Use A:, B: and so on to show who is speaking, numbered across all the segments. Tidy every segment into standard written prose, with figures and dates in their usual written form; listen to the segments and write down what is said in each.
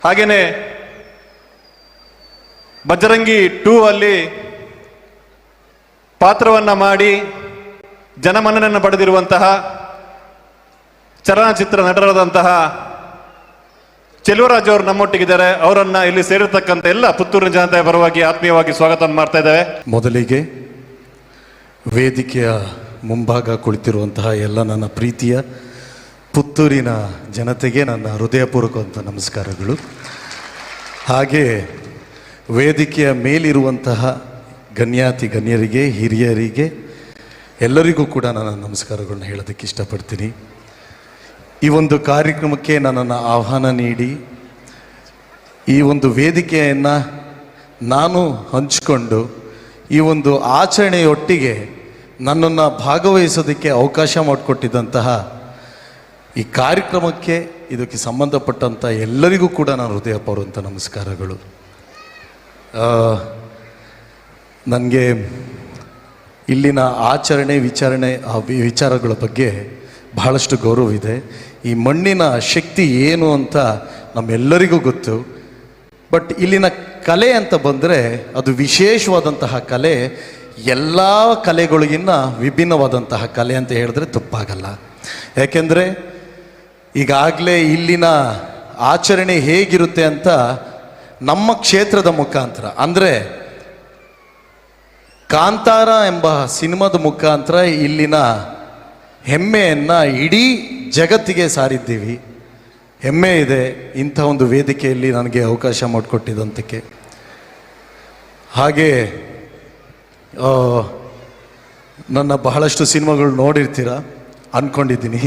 A: ಹಾಗೇನೆ ಬಜರಂಗಿ 2 ಅಲ್ಲಿ ಪಾತ್ರವನ್ನ ಮಾಡಿ ಜನಮನ್ನಣೆಯನ್ನು ಪಡೆದಿರುವಂತಹ ಚಲನಚಿತ್ರ ನಟರಾದಂತಹ ಚೆಲುವರಾಜ್ ಅವರು ನಮ್ಮೊಟ್ಟಿಗಿದ್ದಾರೆ. ಅವರನ್ನ ಇಲ್ಲಿ ಸೇರಿರ್ತಕ್ಕಂಥ ಎಲ್ಲ ಪುತ್ತೂರಿನ ಜನತೆಯ ಪರವಾಗಿ ಆತ್ಮೀಯವಾಗಿ ಸ್ವಾಗತ ಮಾಡ್ತಾ ಇದ್ದೇವೆ.
B: ಮೊದಲಿಗೆ ವೇದಿಕೆಯ ಮುಂಭಾಗ ಕುಳಿತಿರುವಂತಹ ಎಲ್ಲ ನನ್ನ ಪ್ರೀತಿಯ ಪುತ್ತೂರಿನ ಜನತೆಗೆ ನನ್ನ ಹೃದಯಪೂರ್ವಕವಂತ ನಮಸ್ಕಾರಗಳು. ಹಾಗೆ ವೇದಿಕೆಯ ಮೇಲಿರುವಂತಹ ಗಣ್ಯಾತಿ ಗಣ್ಯರಿಗೆ, ಹಿರಿಯರಿಗೆ ಎಲ್ಲರಿಗೂ ಕೂಡ ನನ್ನ ನಮಸ್ಕಾರಗಳನ್ನ ಹೇಳೋದಕ್ಕೆ ಇಷ್ಟಪಡ್ತೀನಿ. ಈ ಒಂದು ಕಾರ್ಯಕ್ರಮಕ್ಕೆ ನನ್ನನ್ನು ಆಹ್ವಾನ ನೀಡಿ ಈ ಒಂದು ವೇದಿಕೆಯನ್ನು ನಾನು ಹಂಚಿಕೊಂಡು ಈ ಒಂದು ಆಚರಣೆಯೊಟ್ಟಿಗೆ ನನ್ನನ್ನು ಭಾಗವಹಿಸೋದಕ್ಕೆ ಅವಕಾಶ ಮಾಡಿಕೊಟ್ಟಿದ್ದಂತಹ ಈ ಕಾರ್ಯಕ್ರಮಕ್ಕೆ, ಇದಕ್ಕೆ ಸಂಬಂಧಪಟ್ಟಂಥ ಎಲ್ಲರಿಗೂ ಕೂಡ ನಾನು ಹೃದಯಪೂರ್ವಕ ನಮಸ್ಕಾರಗಳು. ನನಗೆ ಇಲ್ಲಿನ ಆಚರಣೆ ವಿಚಾರಗಳ ಬಗ್ಗೆ ಬಹಳಷ್ಟು ಗೌರವ ಇದೆ. ಈ ಮಣ್ಣಿನ ಶಕ್ತಿ ಏನು ಅಂತ ನಮ್ಮೆಲ್ಲರಿಗೂ ಗೊತ್ತು. ಬಟ್ ಇಲ್ಲಿನ ಕಲೆ ಅಂತ ಬಂದರೆ ಅದು ವಿಶೇಷವಾದಂತಹ ಕಲೆ, ಎಲ್ಲ ಕಲೆಗಳಿಗಿನ್ನ ವಿಭಿನ್ನವಾದಂತಹ ಕಲೆ ಅಂತ ಹೇಳಿದ್ರೆ ತಪ್ಪಾಗಲ್ಲ. ಯಾಕೆಂದರೆ ಈಗಾಗಲೇ ಇಲ್ಲಿನ ಆಚರಣೆ ಹೇಗಿರುತ್ತೆ ಅಂತ ನಮ್ಮ ಕ್ಷೇತ್ರದ ಮುಖಾಂತರ, ಅಂದರೆ ಕಾಂತಾರ ಎಂಬ ಸಿನಿಮಾದ ಮುಖಾಂತರ ಇಲ್ಲಿನ ಹೆಮ್ಮೆಯನ್ನು ಇಡೀ ಜಗತ್ತಿಗೆ ಸಾರಿದ್ದೀವಿ. ಹೆಮ್ಮೆ ಇದೆ ಇಂಥ ಒಂದು ವೇದಿಕೆಯಲ್ಲಿ ನನಗೆ ಅವಕಾಶ ಮಾಡಿಕೊಟ್ಟಿದ್ದಂತಕ್ಕೆ. ಹಾಗೆ ನನ್ನ ಬಹಳಷ್ಟು ಸಿನಿಮಾಗಳು ನೋಡಿರ್ತೀರ ಅಂದ್ಕೊಂಡಿದ್ದೀನಿ.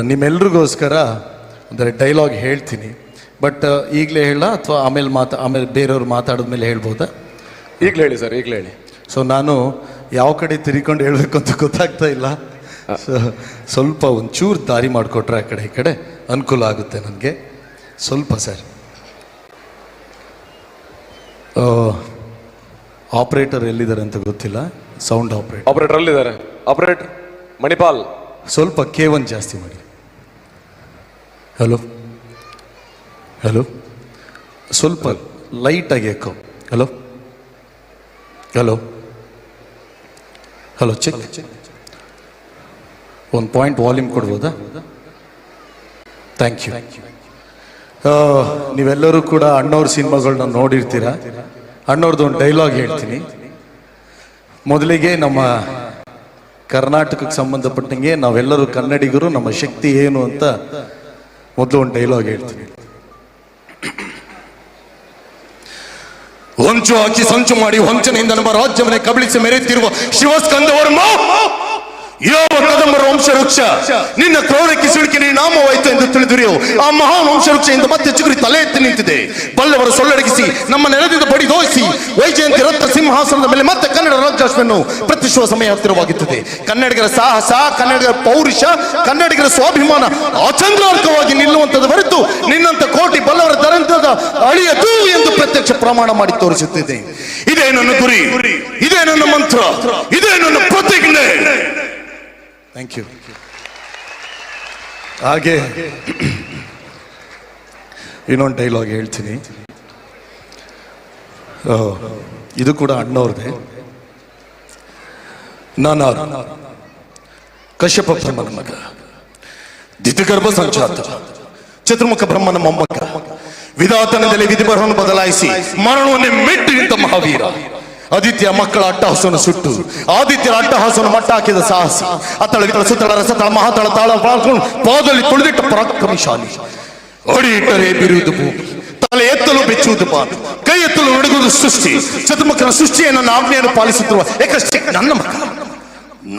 B: ನಿಮ್ಮೆಲ್ರಿಗೋಸ್ಕರ ಅಂದರೆ ಡೈಲಾಗ್ ಹೇಳ್ತೀನಿ. ಬಟ್ ಈಗಲೇ ಹೇಳ ಅಥವಾ ಆಮೇಲೆ ಬೇರೆಯವ್ರು ಮಾತಾಡಿದ್ಮೇಲೆ ಹೇಳ್ಬೋದಾ?
A: ಈಗಲೇ ಹೇಳಿ ಸರ್, ಈಗಲೇ ಹೇಳಿ.
B: ಸೊ ನಾನು ಯಾವ ಕಡೆ ತಿರ್ಕೊಂಡು ಹೇಳಬೇಕು ಅಂತ ಗೊತ್ತಾಗ್ತಾ ಇಲ್ಲ. ಸ್ವಲ್ಪ ಒಂಚೂರು ದಾರಿ ಮಾಡಿಕೊಟ್ರೆ ಆ ಕಡೆ ಈ ಕಡೆ ಅನುಕೂಲ ಆಗುತ್ತೆ ನನಗೆ ಸ್ವಲ್ಪ. ಸರ್, ಆಪರೇಟರ್ ಎಲ್ಲಿದ್ದಾರೆ ಅಂತ ಗೊತ್ತಿಲ್ಲ. ಸೌಂಡ್
A: ಆಪರೇಟರ್ ಅಲ್ಲಿದ್ದಾರೆ. ಆಪರೇಟರ್ ಮಣಿಪಾಲ್,
B: ಸ್ವಲ್ಪ K1 ಜಾಸ್ತಿ ಮಾಡಿ. ಹಲೋ ಹಲೋ, ಸ್ವಲ್ಪ ಲೈಟಾಗಿ echo. Hello hello hello, check. ಒಂದು ಪಾಯಿಂಟ್ ವಾಲ್ಯೂಮ್ ಕೊಡ್ಬೋದಾ? Thank you. ನೀವೆಲ್ಲರೂ ಕೂಡ ಅಣ್ಣವ್ರ ಸಿನಿಮಾಗಳನ್ನ ನೋಡಿರ್ತೀರ. ಅಣ್ಣವ್ರದ್ದು ಒಂದು ಡೈಲಾಗ್ ಹೇಳ್ತೀನಿ. ಮೊದಲಿಗೆ ನಮ್ಮ ಕರ್ನಾಟಕಕ್ಕೆ ಸಂಬಂಧಪಟ್ಟಂಗೆ ನಾವೆಲ್ಲರೂ ಕನ್ನಡಿಗರು, ನಮ್ಮ ಶಕ್ತಿ ಏನು ಅಂತ ಮೊದಲು ಒಂದು ಡೈಲಾಗ್ ಹೇಳ್ತೀನಿ. ಹೊಂಚು ಹಾಕಿ ಸಂಚು ಮಾಡಿ ಹೊಂಚನೆಯಿಂದ ನಮ್ಮ ರಾಜ್ಯವನ್ನೇ ಕಬಳಿಸಿ ಮೆರೆಯುತ್ತಿರುವ ಶಿವಸ್ಕಂದ ವರ್ಮ, ಯಾವ ಕದಂಬರ ವಂಶವೃಕ್ಷ ನಿನ್ನ ಕ್ರೌರ್ಯಕ್ಕೆ ಸಿಲುಕಿ ನೀನು ನಾಮವಾಯಿತು ಎಂದು ತಿಳಿದಿರಿಯೋ ಆ ಮಹಾನ್ ವಂಶವೃಕ್ಷದಿಂದ ಮತ್ತೆ ಚಿಗುರಿ ತಲೆ ಎತ್ತಿ ನಿಂತಿದೆ. ಬಲ್ಲವರು ಸೊಲ್ಲಡಗಿಸಿ ನಮ್ಮ ನೆಲದಿಂದ ಬಡಿದೋಯಿಸಿ ವೈಜಯಂತಿ ರತ್ನ ಸಿಂಹಾಸನದ ಮೇಲೆ ಮತ್ತೆ ಕನ್ನಡ ರಾಜ್ಯಾಶ್ವವನ್ನು ಪ್ರತಿಷ್ಠುವ ಸಮಯ ಹತ್ತಿರವಾಗುತ್ತದೆ. ಕನ್ನಡಿಗರ ಸಾಹಸ, ಕನ್ನಡಿಗರ ಪೌರುಷ, ಕನ್ನಡಿಗರ ಸ್ವಾಭಿಮಾನ ಅಚಂದ್ರಾರ್ಕವಾಗಿ ನಿಲ್ಲುವಂತದ್ದು ಹೊರತು ನಿನ್ನಂತ ಕೋಟಿ ಬಲ್ಲವರ ದುರಂತದ ಅಳಿಯದು ಎಂದು ಪ್ರತ್ಯಕ್ಷ ಪ್ರಮಾಣ ಮಾಡಿ ತೋರಿಸುತ್ತಿದೆ. ಇದೇ ನನ್ನ ಗುರಿ, ಇದೇ ನನ್ನ ಮಂತ್ರ, ಇದೇ ನನ್ನ ಪ್ರತಿಜ್ಞೆ. Thank you. ಹಾಗೆ ಇನ್ನೊಂದು ಡೈಲಾಗ್ ಹೇಳ್ತೀನಿ. ಇದು ಕೂಡ ಅಣ್ಣವ್ರದೇ. ನಾನು ಕಶ್ಯಪ ಬ್ರಹ್ಮನ ಮಗ, ದಿತಿಗರ್ಭ ಸಂಚಾತ, ಚತುರ್ಮುಖ ಬ್ರಹ್ಮನ ಮೊಮ್ಮಗ, ವಿಧಾತನದಲ್ಲಿ ವಿಧಿಬರಹವನ್ನು ಬದಲಾಯಿಸಿ ಮರಣವನ್ನೇ ಮೆಟ್ಟಿ ನಿಂತ ಮಹಾವೀರ, ಆದಿತ್ಯ ಮಕ್ಕಳ ಅಟ್ಟಹಾಸವನ್ನು ಸುಟ್ಟು ಆದಿತ್ಯರ ಅಟ್ಟಹಾಸವನ್ನು ಮಟ್ಟ ಹಾಕಿದ ಸಾಹಸಿ, ಅತಳ ವಿತಳ ಸುತ್ತಳ ರಸತಳ ಮಹಾತಳ ತಾಳ ಪಾದದಲ್ಲಿ ತುಳಿದಿಟ್ಟ ಪರಾಕ್ರಮಶಾಲಿ, ಅಡಿ ಇಟ್ಟರೆ ಬಿರುವುದು ಭೂಮಿ, ತಲೆ ಎತ್ತಲು ಬೆಚ್ಚುವುದು ಬಾನು, ಕೈ ಎತ್ತಲು ನಡುಗುವುದು ಸೃಷ್ಟಿ, ಚತುರ್ಮುಖನ ಸೃಷ್ಟಿಯನ್ನು ನನ್ನ ಆಜ್ಞೆಯನ್ನು ಪಾಲಿಸುತ್ತಿರುವ ಏಕಷ್ಟೇ ನನ್ನ ಮಗ,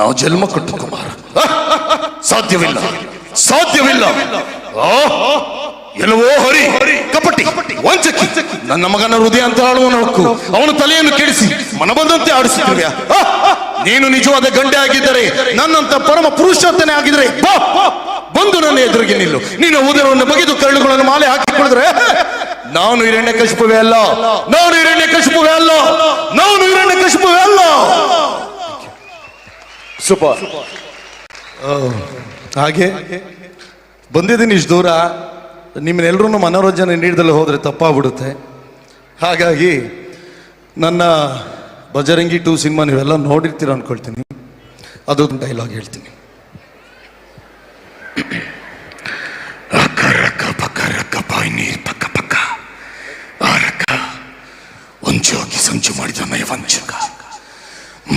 B: ನಾವು ಜನ್ಮ ಕೊಟ್ಟು ಕುಮಾರ. ಸಾಧ್ಯವಿಲ್ಲ, ಸಾಧ್ಯವಿಲ್ಲ. ಎಲ್ಲವೋ ಹರಿ ಕಪಟಿ ವಂಚಕಿ, ನನ್ನ ಮಗನ ಹೃದಯ ಅಂತ ಆಳುವನ ಹಕ್ಕು, ಅವನ ತಲೆಯನ್ನು ಕೆಡಿಸಿ ಮನಬಂದಂತೆ ಆಡಿಸುತ್ತಿರುವೆ. ನೀನು ನಿಜವಾದ ಗಂಡೆ ಆಗಿದ್ದರೆ, ನನ್ನಂತ ಪರಮ ಪುರುಷೋತ್ತನೇ ಆಗಿದ್ರೆ ಬಂದು ನನ್ನ ಎದುರಿಗೆ ನಿಲ್ಲು. ನೀನು ಉದರವನ್ನು ಬಗೆದು ಕರಳುಗಳನ್ನು ಮಾಲೆ ಹಾಕಿಕೊಂಡಿದ್ರೆ ನಾನು ಹಿರಣ್ಯಕಶಿಪುವೆ ಅಲ್ಲ, ನಾನು ಹಿರಣ್ಯಕಶಿಪುವೆ ಅಲ್ಲ, ನಾನು ಹಿರಣ್ಯಕಶಿಪುವೆ ಅಲ್ಲ. ಸೂಪರ್. ಹಾಗೆ ಬಂದಿದ್ದೀನಿ ಇಷ್ಟು ದೂರ. ನಿಮ್ಮನ್ನೆಲ್ಲರೂ ಮನೋರಂಜನೆ ನೀಡದಲ್ಲೇ ಹೋದರೆ ತಪ್ಪಾಗ್ಬಿಡುತ್ತೆ. ಹಾಗಾಗಿ ನನ್ನ ಬಜರಂಗಿ 2 ಸಿನಿಮಾ ನೀವೆಲ್ಲ ನೋಡಿರ್ತೀರ ಅಂದ್ಕೊಳ್ತೀನಿ. ಅದೊಂದು ಡೈಲಾಗ್ ಹೇಳ್ತೀನಿ. ಅಕ್ಕ ರಕ್ಕ ಪಕ್ಕ ರಕ್ಕ ಬಾಯಿ ನೀರು ಪಕ್ಕ ಪಕ್ಕ ಆ ರಕ್ಕ ಒಂಚೋಗಿ ಸಂಚು ಮಾಡಿದ ನಯವಂಚಕ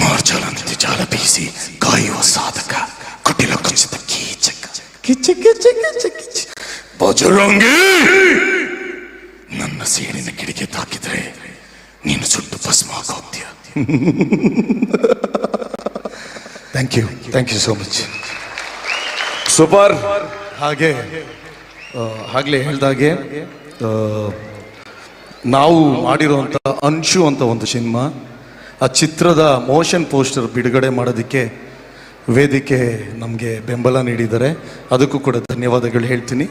B: ಮಾರ್ಜಾಲಂತೆ ಜಾಲ ಬೀಸಿ ಕಾಯುವ ಸಾಧಕ ಕುಟಿಲ ಕುಚಿತ ಕೀಚಕ ಕಿಚ್ಚ ಕಿಚ್ಚ ಕಿಚ್ಚ ಕಿಚ್ಚ ಬಜರಂಗಿ ನನ್ನ ಸೇರಿನ ಕಿಡಿಗೆ ತಾಕಿದ್ರೆ ನೀನು ಸುಟ್ಟು ಭಸ್ಮ ಆಗೋಗ್ತೀಯ. Thank you so much.
C: Super.
B: ಹಾಗೆ ಆಗ್ಲೇ ಹೇಳ್ದಾಗೆ ನಾವು ಮಾಡಿರುವಂಥ ಅಂಶು ಅಂತ ಒಂದು ಸಿನಿಮಾ, ಆ ಚಿತ್ರದ ಮೋಷನ್ ಪೋಸ್ಟರ್ ಬಿಡುಗಡೆ ಮಾಡೋದಕ್ಕೆ ವೇದಿಕೆ ನಮಗೆ ಬೆಂಬಲ ನೀಡಿದ್ದಾರೆ. ಅದಕ್ಕೂ ಕೂಡ ಧನ್ಯವಾದಗಳು ಹೇಳ್ತೀನಿ.